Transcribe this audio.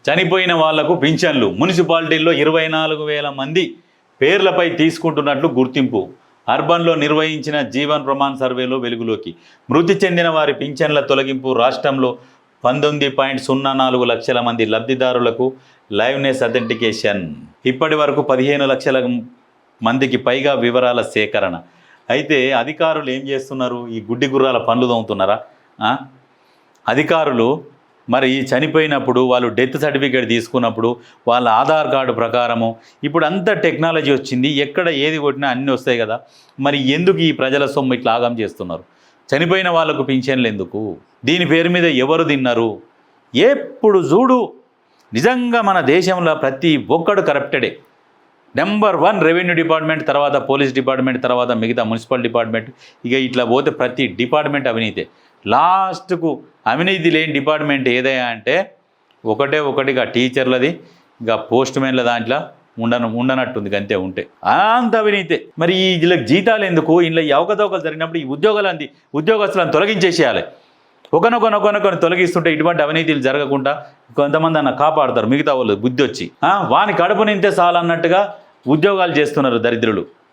చనిపోయిన వాళ్లకు పింఛన్లు మున్సిపాలిటీల్లో 24,000 మంది పేర్లపై తీసుకుంటున్నట్లు గుర్తింపు. అర్బన్లో నిర్వహించిన జీవన్ ప్రమాణ్ సర్వేలో వెలుగులోకి. మృతి చెందిన వారి పింఛన్ల తొలగింపు. రాష్ట్రంలో 19.04 లక్షల మంది లబ్ధిదారులకు లైవ్నెస్ అథెంటికేషన్. ఇప్పటి వరకు 15 లక్షల మందికి పైగా వివరాల సేకరణ. అయితే అధికారులు ఏం చేస్తున్నారు? ఈ గుడ్డి గుర్రాల పనులు తోముతున్నారా? అధికారులు మరి చనిపోయినప్పుడు వాళ్ళు డెత్ సర్టిఫికేట్ తీసుకున్నప్పుడు వాళ్ళ ఆధార్ కార్డు ప్రకారము ఇప్పుడు అంతా టెక్నాలజీ వచ్చింది, ఎక్కడ ఏది కొట్టినా అన్నీ వస్తాయి కదా. మరి ఎందుకు ఈ ప్రజల సొమ్ము ఇట్లా ఆగం చేస్తున్నారు? చనిపోయిన వాళ్ళకు పింఛన్లు ఎందుకు? దీని పేరు మీద ఎవరు తిన్నారు? ఎప్పుడు చూడు నిజంగా మన దేశంలో ప్రతి ఒక్కడు కరప్టెడే. నెంబర్ 1 రెవెన్యూ డిపార్ట్మెంట్, తర్వాత పోలీస్ డిపార్ట్మెంట్, తర్వాత మిగతా మున్సిపల్ డిపార్ట్మెంట్, ఇక ఇట్లా పోతే ప్రతి డిపార్ట్మెంట్ అవినీతే. లాస్ట్కు అవినీతి లేని డిపార్ట్మెంట్ ఏదయ్యా అంటే ఒకటిగా టీచర్లది, ఇంకా పోస్ట్ మ్యాన్ల దాంట్లో ఉండనట్టుంది అంతే. ఉంటే అంత అవినీతే. మరి వీళ్ళకి జీతాలు ఎందుకు? ఇంట్లో ఈ అవకతవకలు జరిగినప్పుడు ఈ ఉద్యోగస్తులను తొలగించేసేయాలి. ఒకనొకను తొలగిస్తుంటే ఇటువంటి అవినీతిలు జరగకుండా కొంతమంది అన్న కాపాడతారు, మిగతా వాళ్ళు బుద్ధి వచ్చి వాని కడుపు నింతే చాలన్నట్టుగా ఉద్యోగాలు చేస్తున్నారు దరిద్రులు.